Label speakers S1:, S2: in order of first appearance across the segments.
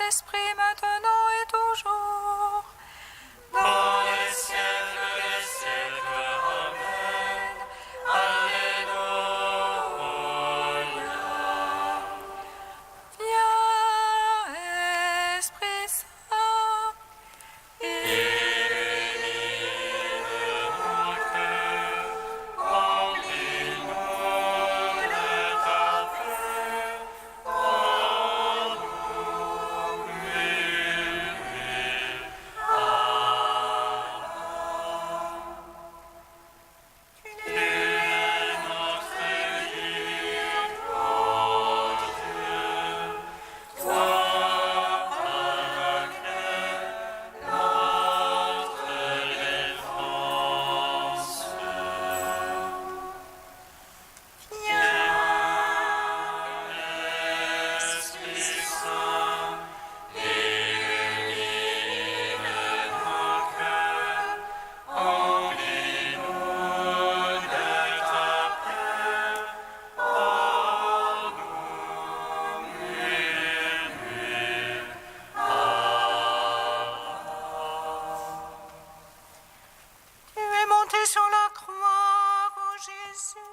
S1: Saint-Esprit, maintenant et toujours, dans les siècles des siècles. Amen. Alléluia. Viens, Esprit Saint, illumine mon cœur, remplis-nous de ta paix, rends-nous mûrs. Tu es notre guide, ô Dieu, toi, paraclet, notre défense. Viens, Esprit Saint, illumine nos cœurs, remplis-nous de ta paix, rends-nous mûrs. Tu es monté sur la croix, ô Jésus.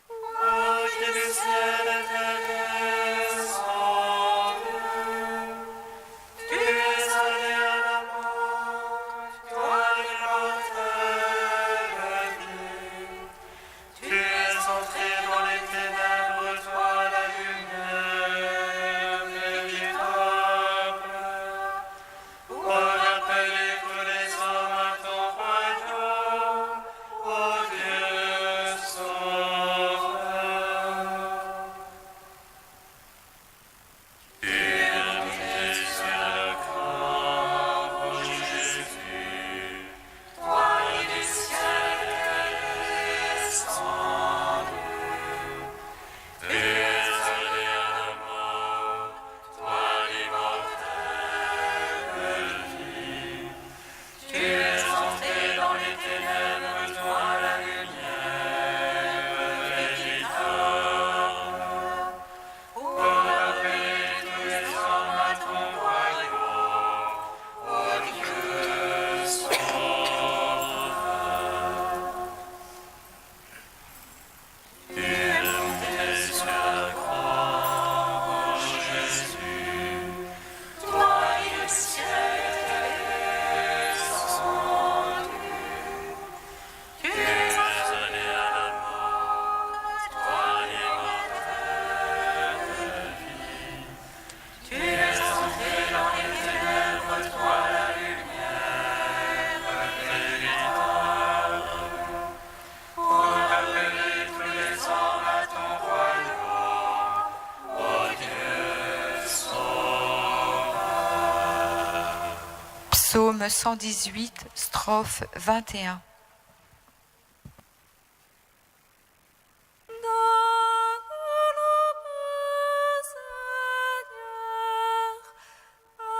S1: Toi qui du ciel étais descendu, tu es allé à la mort, toi l'immortelle vie. Tu es entré dans les ténèbres, toi la lumière véritable, pour rappeler tous les hommes à ton royaume, ô Dieu sauveur. Tu es monté sur la croix, ô Jésus, toi qui du ciel es descendu. Tu es allé à la mort, toi l'immortelle vie. Tu es entré dans les ténèbres, toi la lumière véritable, pour rappeler tous les hommes à ton royaume, ô Dieu sauveur. Tu es monté sur la croix, ô Jésus, toi qui du ciel es descendu. Tu es allé à la mort, toi l'immortelle vie. Tu es entré dans les ténèbres, toi la lumière véritable, pour rappeler tous les hommes à ton royaume, ô Dieu sauveur.
S2: Psaume 118, strophe 21.
S1: Donne-nous, Seigneur, à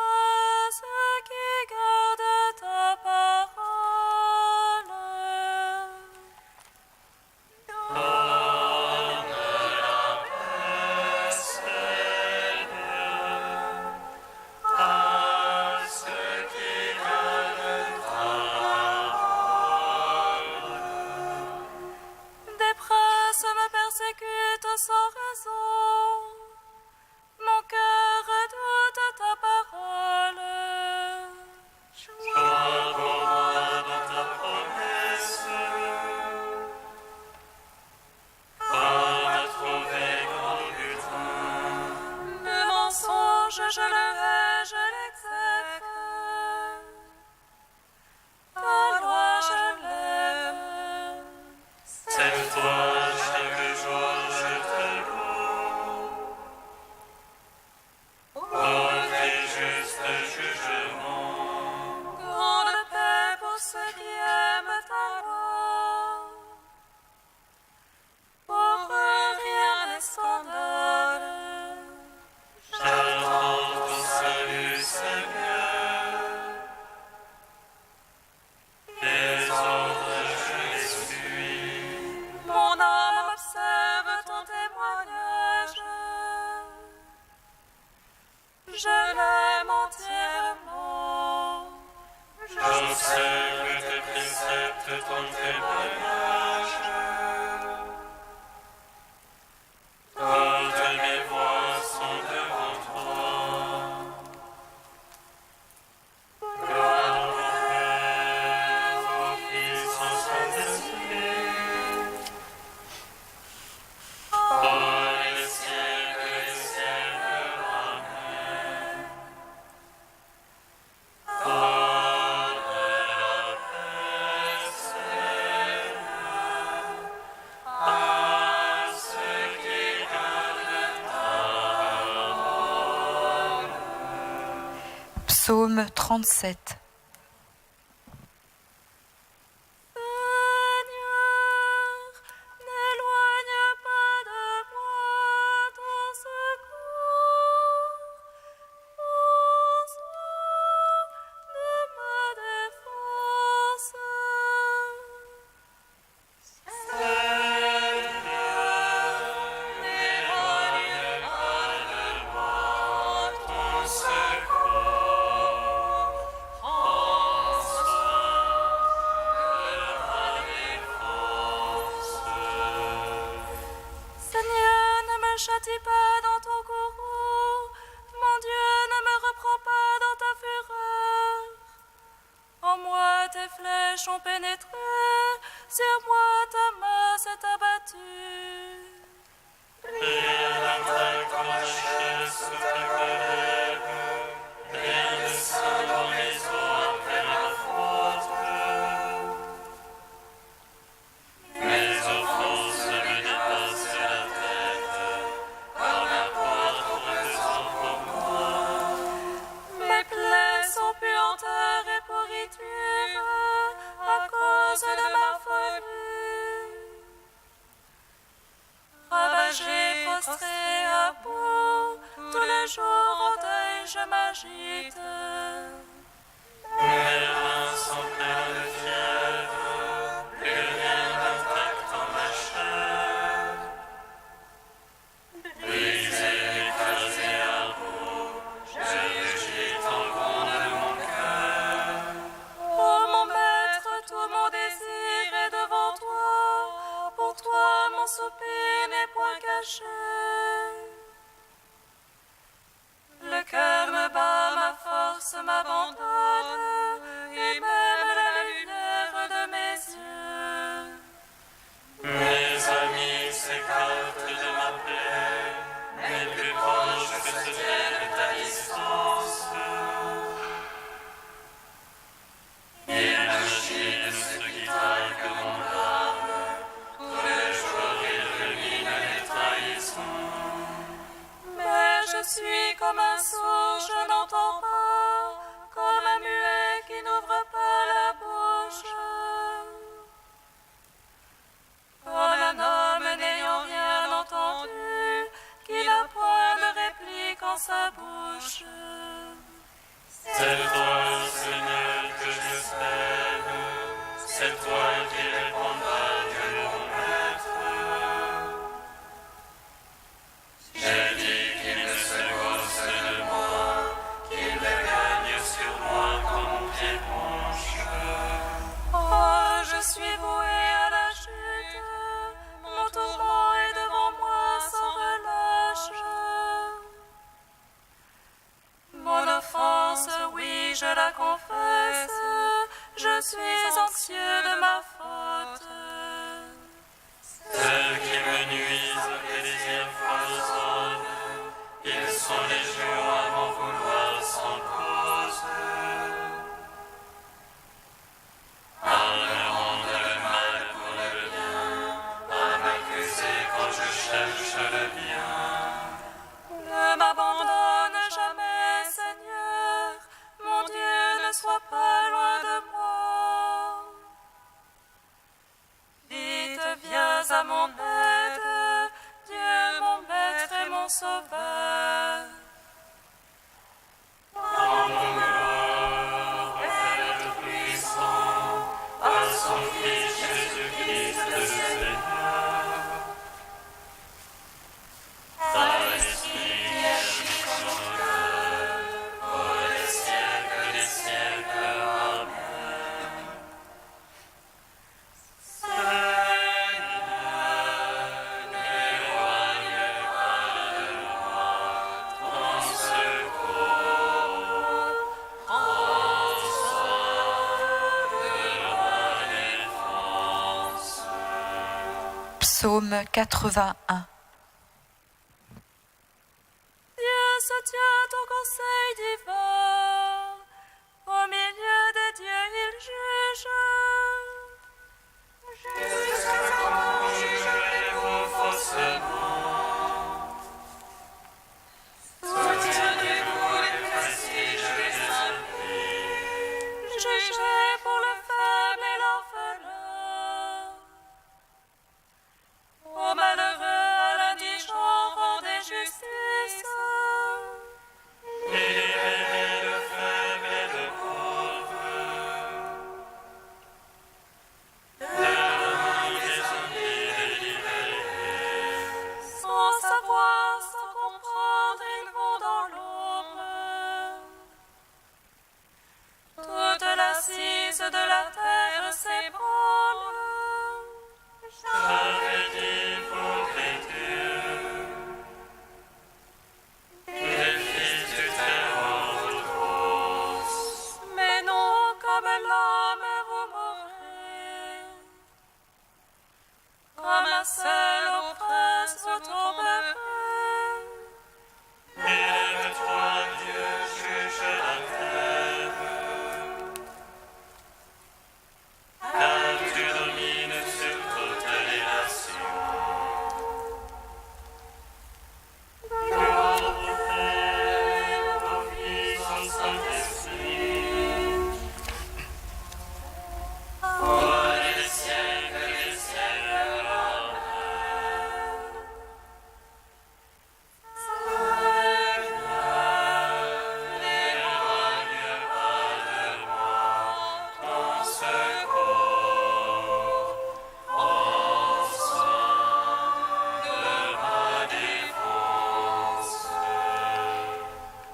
S1: ceux qui gardent ta parole. Donne la paix, Seigneur, à ceux qui gardent ta parole. Des princes me persécutent sans raison. Mon cœur redoute ta parole. Joie pour moi dans ta promesse. Homme a trouvé grand butin. Le mensonge, je le hais, je l'exècre. Ta loi, je l'aime. C'est toi chaque jour, je te loue.
S2: Psaume 37.
S1: Châtie pas dans ton courroux, mon Dieu, ne me reprends pas dans ta fureur. En moi tes flèches ont pénétré, sur moi ta main s'est abattue.
S3: Brille la main comme un chien sous ta colère, brille le sang dans mes os après ma faute. Mes offenses me dépassent la tête, comme un poids pesant pour moi.
S1: Mes plaies sont puanteur et pourriture à cause de ma folie. Ravagé, prostré à bout, tous les jours en deuil je m'agite.
S3: Mes reins sont pleins de fièvre, plus rien n'intacte en ma chair. Brisé, écrasé à bout, je rugis en fond de mon cœur.
S1: Ô mon maître, tout mon désir est devant toi. Pour toi, mon soupir n'est point caché. Le cœur me bat, ma force m'abandonne, et même la lumière de mes yeux.
S3: Mes amis s'écartent de ma paix, mes plus proches se tiennent à distance. Ils machinent ce qui traque mon âme, tous les jours ils ruminent les trahisons.
S1: Mais je suis comme un sourd, je n'entends pas, comme un muet qui n'ouvre pas la bouche. Comme un homme n'ayant rien entendu, qui n'a point de réplique en sa bouche.
S3: C'est toi, Seigneur, que j'espère, c'est toi qui répondras, Dieu mon maître. J'ai dit qu'il ne se gosse de moi, qu'il gagne sur moi comme éponge.
S1: Oh, je suis voué à la chute, mon tourment est devant moi sans relâche. Mon offense, oui, je la confesse, je suis anxieux de ma faute.
S3: Celles qui me nuisent et désirs foisonnent, ils sont légions à m'en vouloir sans cause. À me rendre le mal pour le bien, à m'accuser quand je cherche le bien.
S1: Ne m'abandonne jamais, Seigneur, mon Dieu, ne sois pas loin de moi. Vite, viens à mon aide, Dieu, mon maître et mon sauveur.
S3: En mon gloire, Père Tout-Puissant, à son Fils Jésus-Christ le Seigneur. Par l'Esprit qui agit sur nos cœurs, pour les siècles des siècles. Amen. Seigneur, n'éloigne pas de moi ton secours. Prends soin de ma défense.
S2: Psaume 81.
S1: Dieu se tient au conseil divin, au milieu des dieux il juge.
S3: Jusqu'à quand jugerez-vous faussement? Soutiendrez-vous les prestiges des saints?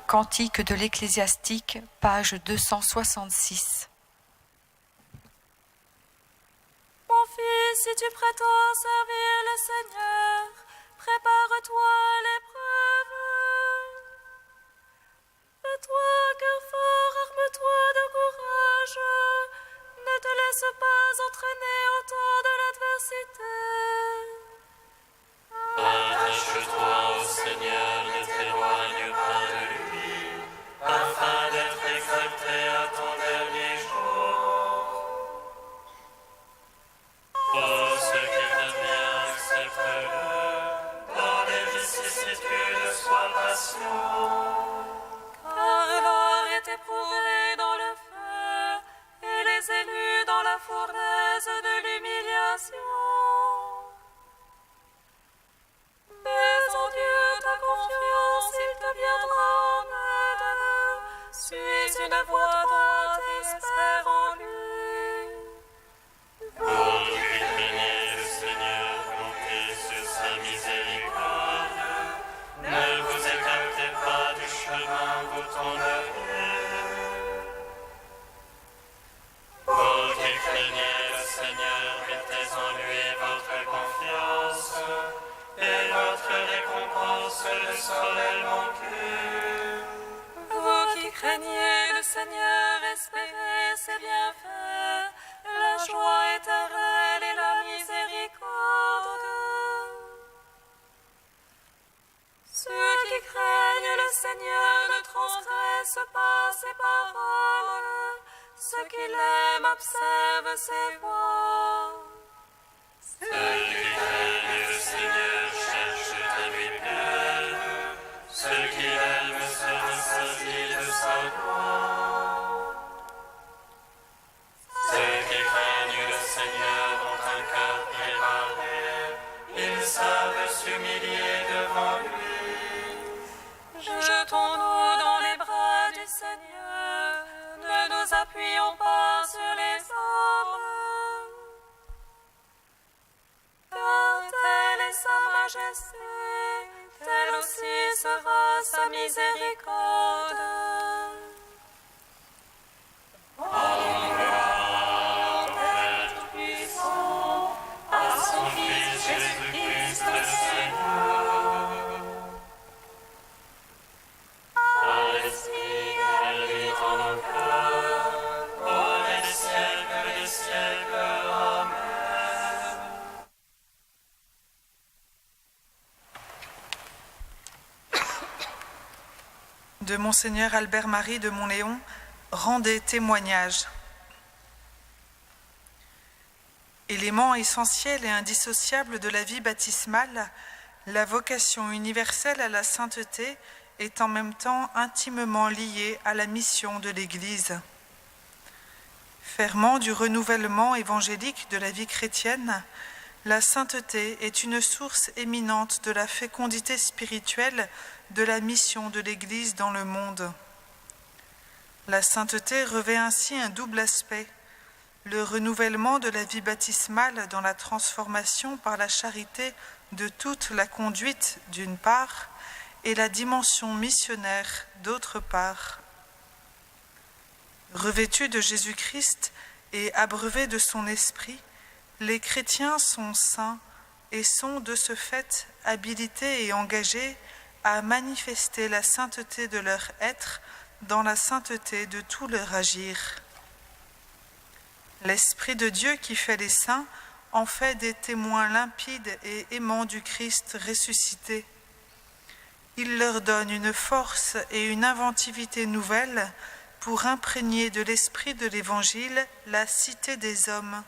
S2: Cantique de l'Ecclésiastique, page 266.
S1: Mon fils, si tu prétends servir le Seigneur, prépare-toi à l'épreuve. Fais-toi cœur fort, arme-toi de courage. Ne te laisse pas entraîner au temps de l'adversité.
S3: Attache-toi au Seigneur, ne t'éloigne pas de lui, afin d'être exalté à ton dernier jour. Oh, ce qui te vient, accepte-le, dans les vicissitudes, sois patient.
S1: Car l'or est éprouvé dans le feu, et les élus dans la fournaise de l'humiliation. Mais en Dieu ta confiance, il te viendra en aide. Suis une voie droite et espère en lui.
S3: Vous qui craignez le Seigneur, comptez sur sa miséricorde. Ne vous écartez pas du chemin, vous tomberez. Vous qui craignez le Seigneur, mettez en lui votre confiance, et votre récompense ne saurait manquer.
S1: Vous qui craignez le Seigneur, espérez ses bienfaits, la joie éternelle et la miséricorde. Ceux qui craignent le Seigneur ne transgressent pas ses paroles, ceux qui l'aiment observent ses voies.
S3: Ceux qui craignent le Seigneur cherchent à lui plaire, ceux qui l'aiment se rassasient de sa gloire. Ceux qui craignent le Seigneur ont un cœur préparé, ils savent s'humilier devant lui.
S1: Jetons-nous dans les bras du Seigneur, ne nous appuyons pas sur les hommes. Car telle est sa majesté, telle aussi sera sa miséricorde.
S3: Père Tout-Puissant, à son Fils Jésus-Christ le Seigneur, à l'Esprit qui habite en nos cœurs, pour les siècles des siècles. Amen.
S4: De Monseigneur Albert-Marie de Montléon, rendez témoignage. Élément essentiel et indissociable de la vie baptismale, la vocation universelle à la sainteté est en même temps intimement liée à la mission de l'Église. Ferment du renouvellement évangélique de la vie chrétienne, la sainteté est une source éminente de la fécondité spirituelle de la mission de l'Église dans le monde. La sainteté revêt ainsi un double aspect, le renouvellement de la vie baptismale dans la transformation par la charité de toute la conduite d'une part, et la dimension missionnaire d'autre part. Revêtus de Jésus-Christ et abreuvés de son esprit, les chrétiens sont saints et sont de ce fait habilités et engagés à manifester la sainteté de leur être dans la sainteté de tout leur agir. L'Esprit de Dieu qui fait les saints en fait des témoins limpides et aimants du Christ ressuscité. Il leur donne une force et une inventivité nouvelles pour imprégner de l'esprit de l'Évangile la cité des hommes.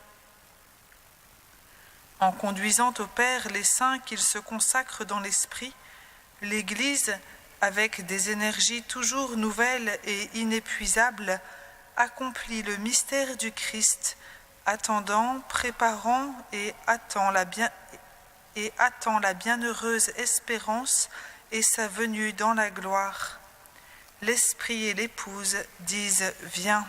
S4: En conduisant au Père les saints qu'ils se consacrent dans l'esprit, l'Église, avec des énergies toujours nouvelles et inépuisables, accomplit le mystère du Christ, attendant, préparant et attend la bienheureuse espérance et sa venue dans la gloire. L'Esprit et l'Épouse disent « Viens ».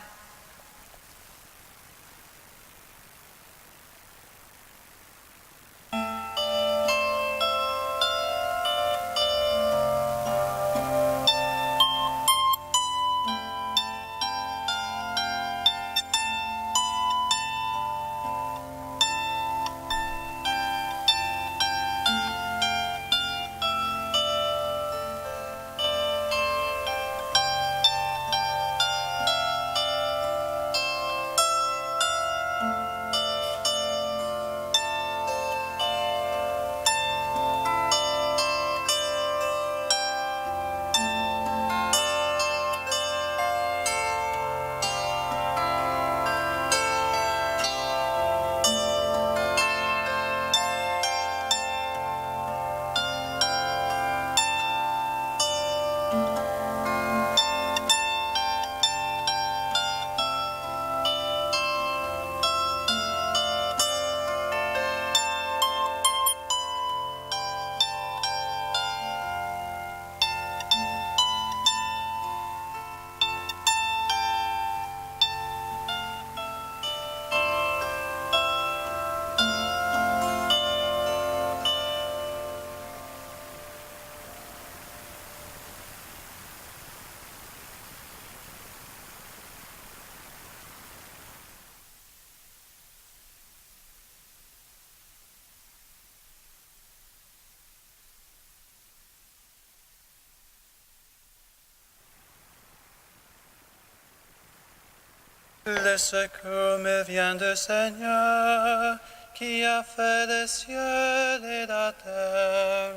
S3: Le secours me vient du Seigneur, qui a fait les cieux et la terre.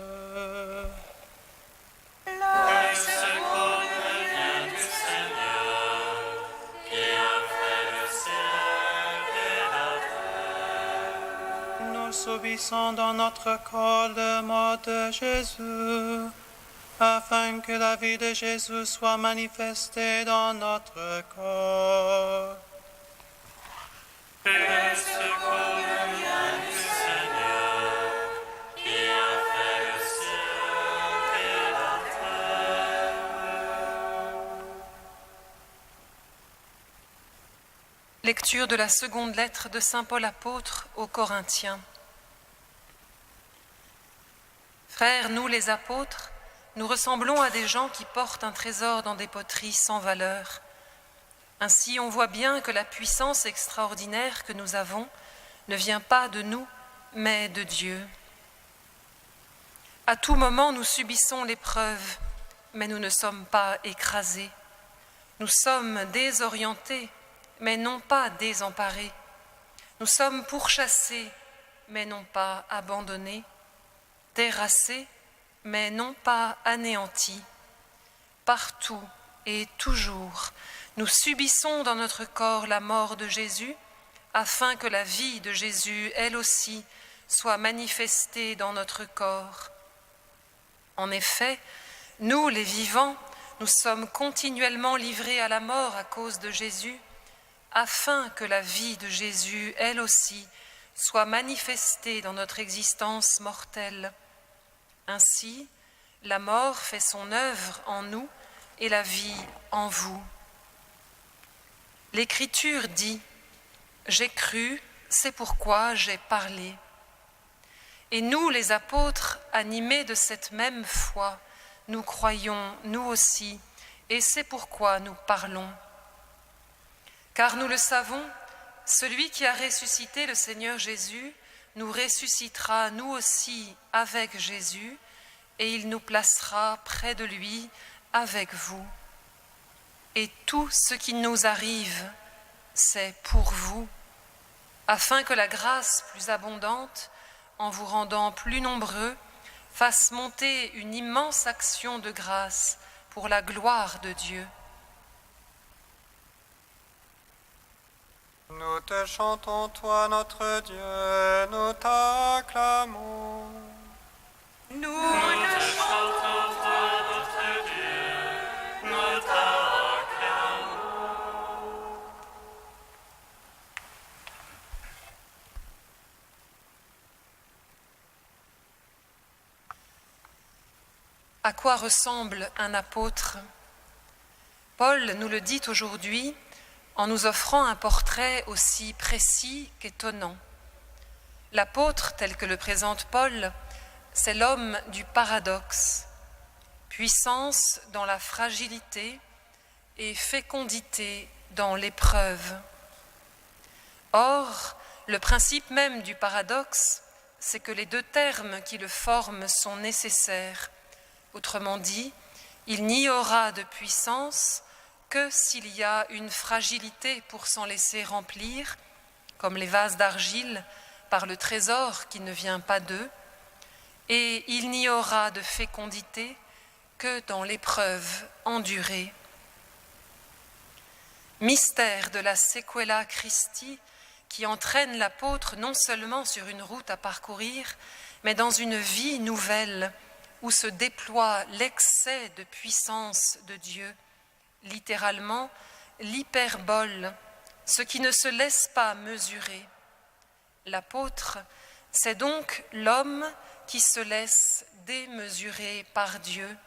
S1: Le secours me vient du Seigneur, qui a fait le ciel et la terre.
S3: Nous subissons dans notre corps le mort de Jésus, afin que la vie de Jésus soit manifestée dans notre corps.
S1: Le secours me vient du Seigneur, qui a fait le ciel et la terre.
S5: Lecture de la seconde lettre de saint Paul apôtre aux Corinthiens. Frères, nous les apôtres, nous ressemblons à des gens qui portent un trésor dans des poteries sans valeur. Ainsi, on voit bien que la puissance extraordinaire que nous avons ne vient pas de nous, mais de Dieu. À tout moment, nous subissons l'épreuve, mais nous ne sommes pas écrasés. Nous sommes désorientés, mais non pas désemparés. Nous sommes pourchassés, mais non pas abandonnés. Terrassés, mais non pas anéantis. Partout et toujours, nous subissons dans notre corps la mort de Jésus, afin que la vie de Jésus, elle aussi, soit manifestée dans notre corps. En effet, nous, les vivants, nous sommes continuellement livrés à la mort à cause de Jésus, afin que la vie de Jésus, elle aussi, soit manifestée dans notre existence mortelle. Ainsi, la mort fait son œuvre en nous et la vie en vous. L'Écriture dit « J'ai cru, c'est pourquoi j'ai parlé ». Et nous, les apôtres, animés de cette même foi, nous croyons, nous aussi, et c'est pourquoi nous parlons. Car nous le savons, celui qui a ressuscité le Seigneur Jésus nous ressuscitera nous aussi avec Jésus, et il nous placera près de lui avec vous. Et tout ce qui nous arrive, c'est pour vous, afin que la grâce plus abondante, en vous rendant plus nombreux, fasse monter une immense action de grâce pour la gloire de Dieu.
S6: Nous te chantons, toi notre Dieu, nous t'acclamons.
S1: Nous te chantons, toi notre Dieu, nous t'acclamons.
S5: À quoi ressemble un apôtre ? Paul nous le dit aujourd'hui en nous offrant un portrait aussi précis qu'étonnant. L'apôtre, tel que le présente Paul, c'est l'homme du paradoxe, puissance dans la fragilité et fécondité dans l'épreuve. Or, le principe même du paradoxe, c'est que les deux termes qui le forment sont nécessaires. Autrement dit, il n'y aura de puissance que s'il y a une fragilité pour s'en laisser remplir, comme les vases d'argile, par le trésor qui ne vient pas d'eux, et il n'y aura de fécondité que dans l'épreuve endurée. Mystère de la sequela Christi qui entraîne l'apôtre non seulement sur une route à parcourir, mais dans une vie nouvelle où se déploie l'excès de puissance de Dieu, littéralement l'hyperbole, ce qui ne se laisse pas mesurer. L'apôtre, c'est donc l'homme qui se laisse démesurer par Dieu,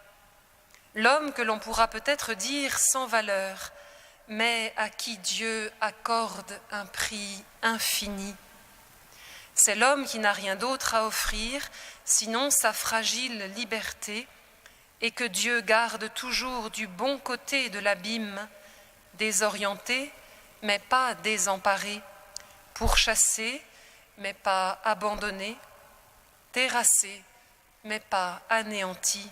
S5: l'homme que l'on pourra peut-être dire sans valeur, mais à qui Dieu accorde un prix infini. C'est l'homme qui n'a rien d'autre à offrir, sinon sa fragile liberté, et que Dieu garde toujours du bon côté de l'abîme, désorienté, mais pas désemparé, pourchassé, mais pas abandonné, terrassé, mais pas anéanti.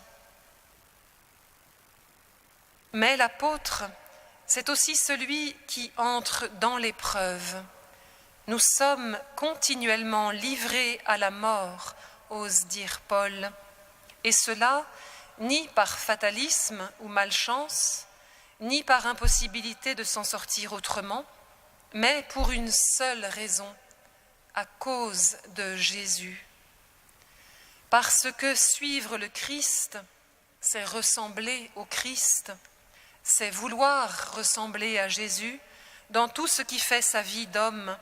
S5: Mais l'apôtre, c'est aussi celui qui entre dans l'épreuve. Nous sommes continuellement livrés à la mort, ose dire Paul, et cela ni par fatalisme ou malchance, ni par impossibilité de s'en sortir autrement, mais pour une seule raison, à cause de Jésus. Parce que suivre le Christ, c'est ressembler au Christ, c'est vouloir ressembler à Jésus dans tout ce qui fait sa vie d'homme,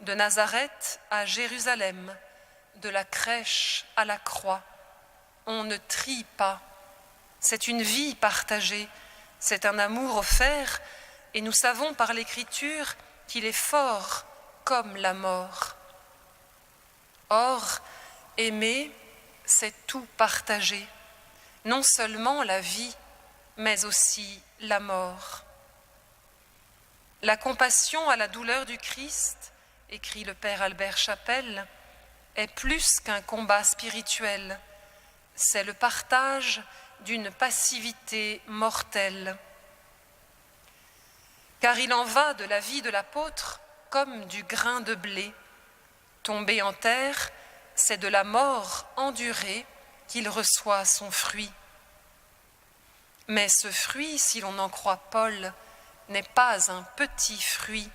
S5: de Nazareth à Jérusalem, de la crèche à la croix. On ne trie pas, c'est une vie partagée, c'est un amour offert, et nous savons par l'Écriture qu'il est fort comme la mort. Or, aimer, c'est tout partager, non seulement la vie, mais aussi la mort. La compassion à la douleur du Christ, écrit le père Albert Chapelle, est plus qu'un combat spirituel, c'est le partage d'une passivité mortelle. Car il en va de la vie de l'apôtre comme du grain de blé. Tombé en terre, c'est de la mort endurée qu'il reçoit son fruit. Mais ce fruit, si l'on en croit Paul, n'est pas un petit fruit,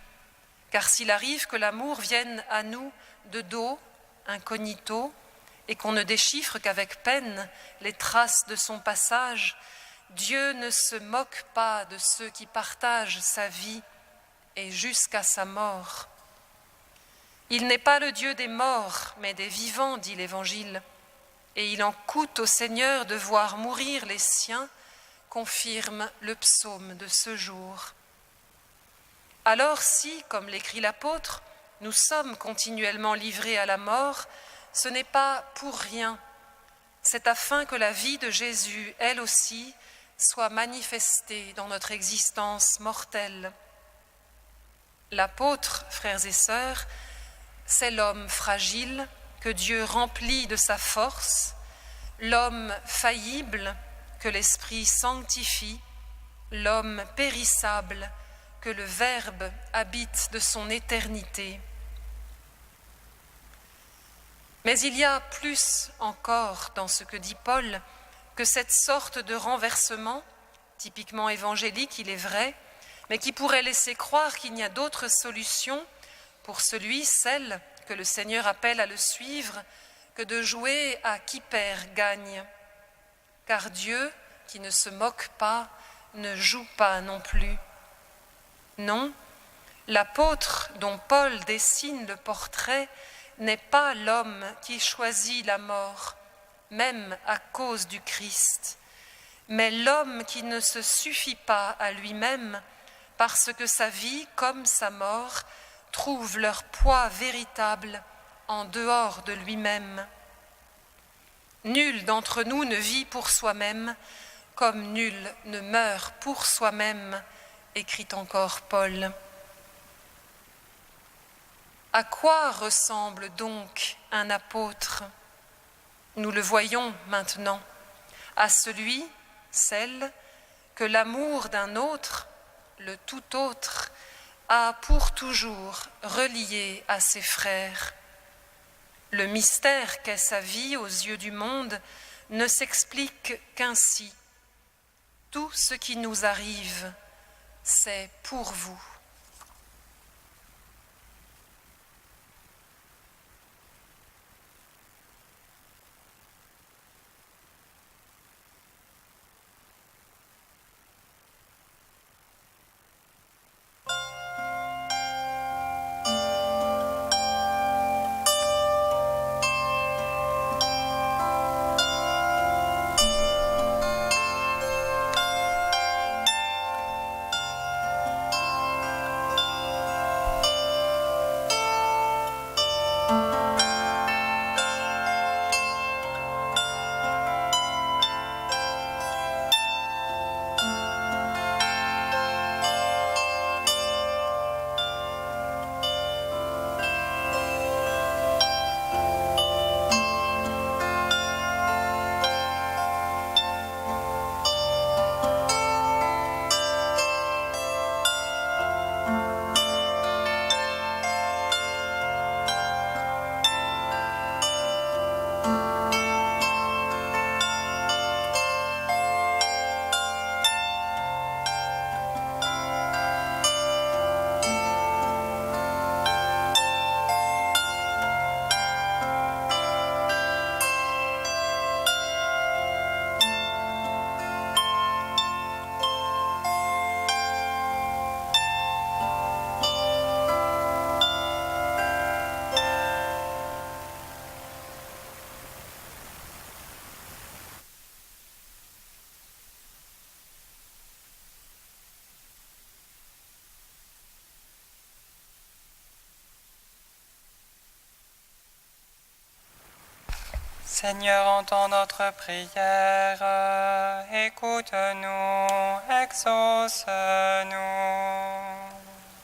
S5: car s'il arrive que l'amour vienne à nous de dos, incognito, et qu'on ne déchiffre qu'avec peine les traces de son passage, Dieu ne se moque pas de ceux qui partagent sa vie et jusqu'à sa mort. Il n'est pas le Dieu des morts, mais des vivants, dit l'Évangile, et il en coûte au Seigneur de voir mourir les siens, confirme le psaume de ce jour. Alors si, comme l'écrit l'apôtre, nous sommes continuellement livrés à la mort, ce n'est pas pour rien, c'est afin que la vie de Jésus, elle aussi, soit manifestée dans notre existence mortelle. L'apôtre, frères et sœurs, c'est l'homme fragile que Dieu remplit de sa force, l'homme faillible que l'Esprit sanctifie, l'homme périssable que le Verbe habite de son éternité. Mais il y a plus encore dans ce que dit Paul que cette sorte de renversement, typiquement évangélique, il est vrai, mais qui pourrait laisser croire qu'il n'y a d'autre solution pour celui, celle que le Seigneur appelle à le suivre, que de jouer à qui perd gagne. Car Dieu, qui ne se moque pas, ne joue pas non plus. Non, l'apôtre dont Paul dessine le portrait n'est pas l'homme qui choisit la mort, même à cause du Christ, mais l'homme qui ne se suffit pas à lui-même parce que sa vie comme sa mort trouvent leur poids véritable en dehors de lui-même. Nul d'entre nous ne vit pour soi-même, comme nul ne meurt pour soi-même, écrit encore Paul. À quoi ressemble donc un apôtre? Nous le voyons maintenant, à celui, celle, que l'amour d'un autre, le tout autre, a pour toujours relié à ses frères. Le mystère qu'est sa vie aux yeux du monde ne s'explique qu'ainsi. Tout ce qui nous arrive, c'est pour vous.
S6: Seigneur, entends notre prière, écoute-nous, exauce-nous.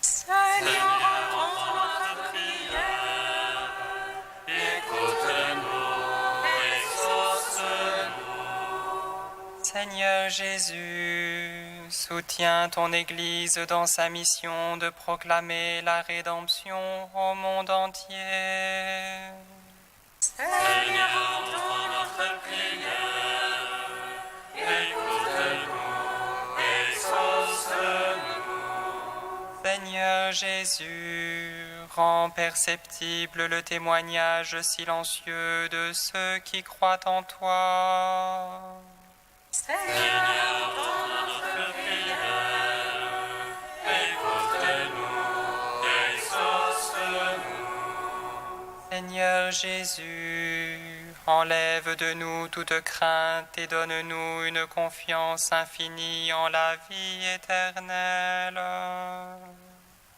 S1: Seigneur, entends notre prière.
S3: Écoute-nous, exauce-nous.
S6: Seigneur Jésus, soutiens ton Église dans sa mission de proclamer la rédemption au monde entier.
S1: Seigneur, entends notre prière.
S3: Écoute-nous, exauce-nous.
S6: Seigneur Jésus, rends perceptible le témoignage silencieux de ceux qui croient en toi.
S1: Seigneur, entends notre prière.
S3: Écoute-nous, exauce-nous.
S6: Seigneur Jésus, enlève de nous toute crainte et donne-nous une confiance infinie en la vie éternelle.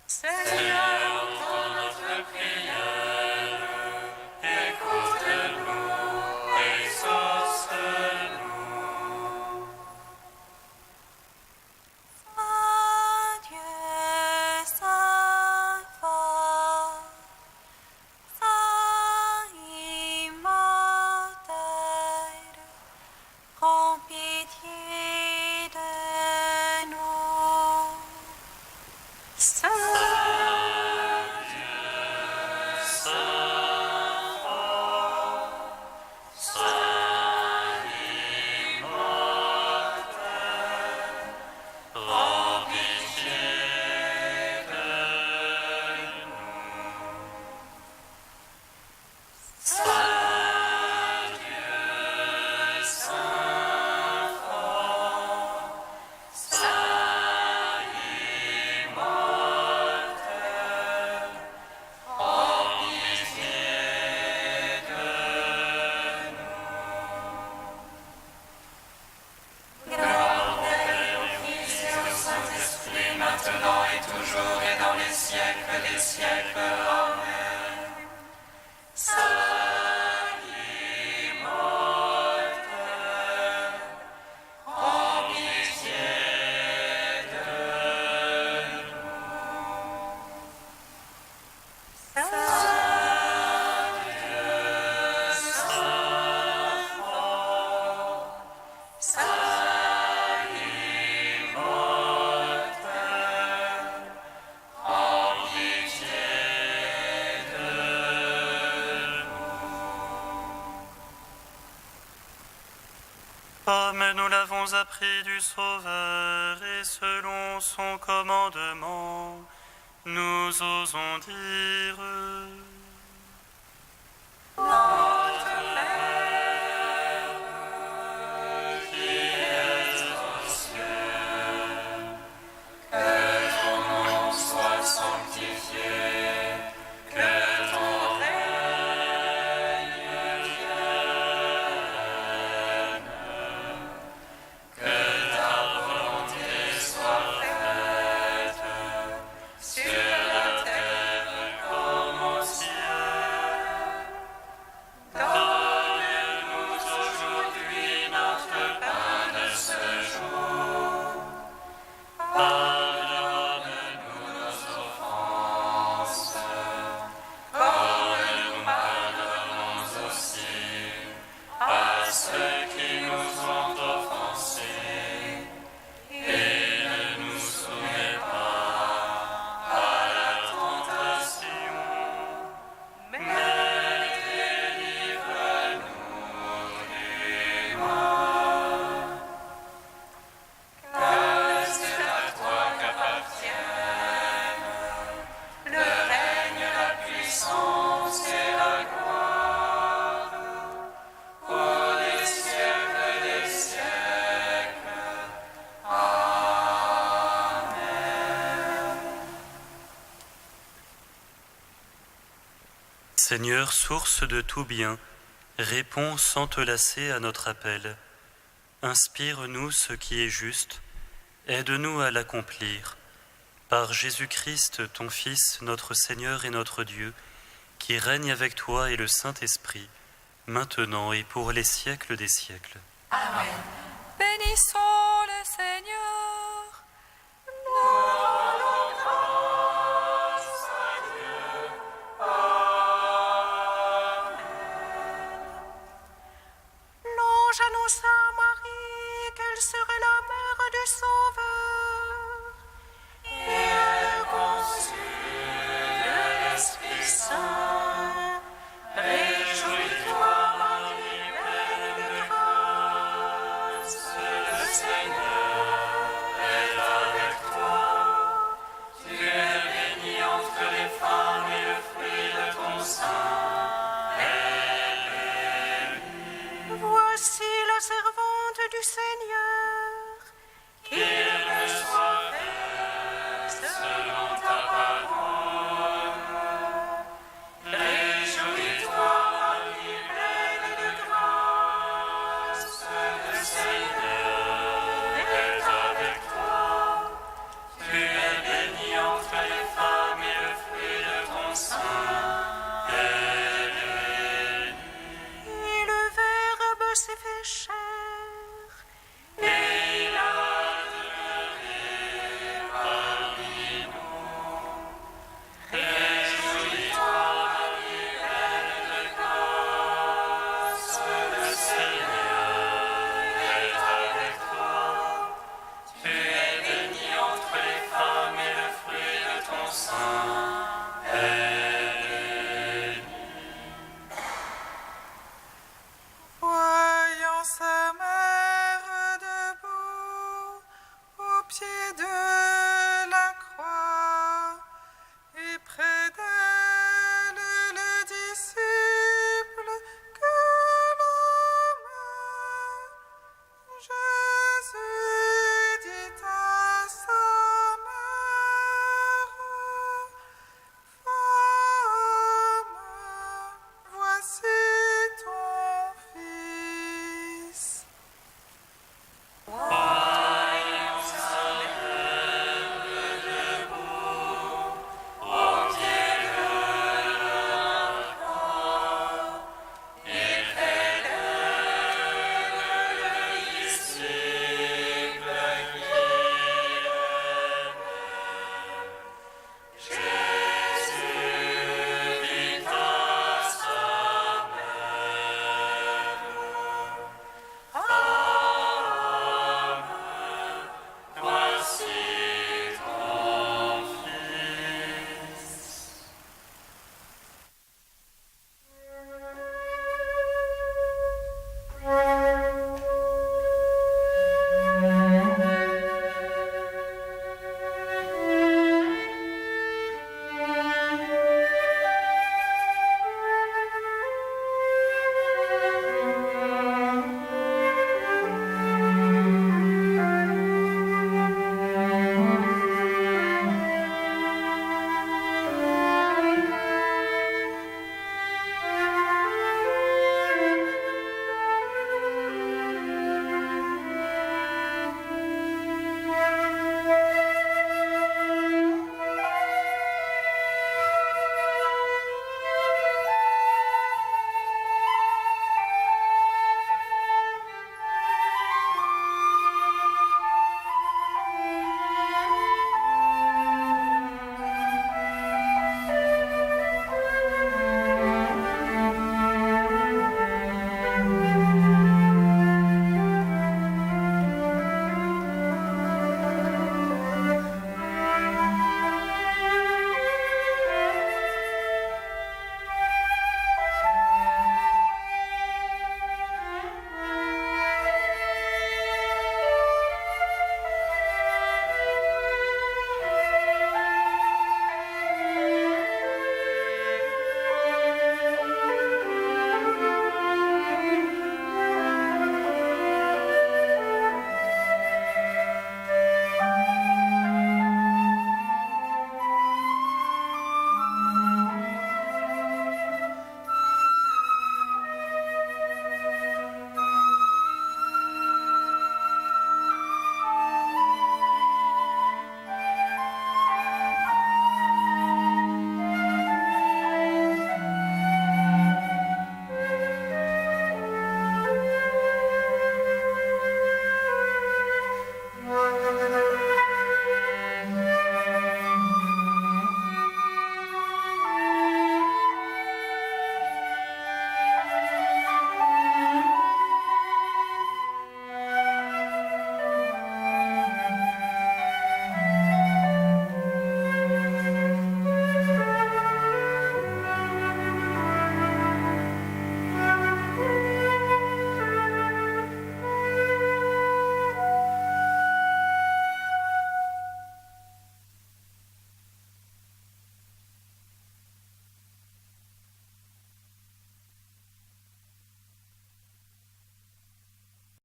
S1: Seigneur, entends notre prière.
S3: Écoute-nous, exauce-nous.
S1: Saint Dieu, Saint fort, Saint immortel, prends pitié de nous. Saint
S3: Comme nous l'avons appris du Sauveur et selon son commandement, nous osons dire: Seigneur, source de tout bien, réponds sans te lasser à notre appel. Inspire-nous ce qui est juste, aide-nous à l'accomplir. Par Jésus-Christ, ton Fils, notre Seigneur et notre Dieu, qui règne avec toi et le Saint-Esprit, maintenant et pour les siècles des siècles.
S1: Bénissons le Seigneur.
S7: L'ange annonça à Marie qu'elle serait la mère du Sauveur. Et elle conçut de l'Esprit Saint. Réjouis-toi, Marie, pleine de grâce, le Seigneur est avec toi. Tu es bénie entre les femmes et le fruit de ton sein est béni. Voici la servante du Seigneur, qu'il me soit fait selon ta parole. Réjouis-toi, Marie, pleine de grâce, le Seigneur est avec toi. Tu es bénie entre les femmes et le fruit de ton sein est béni. Et le Verbe s'est fait chair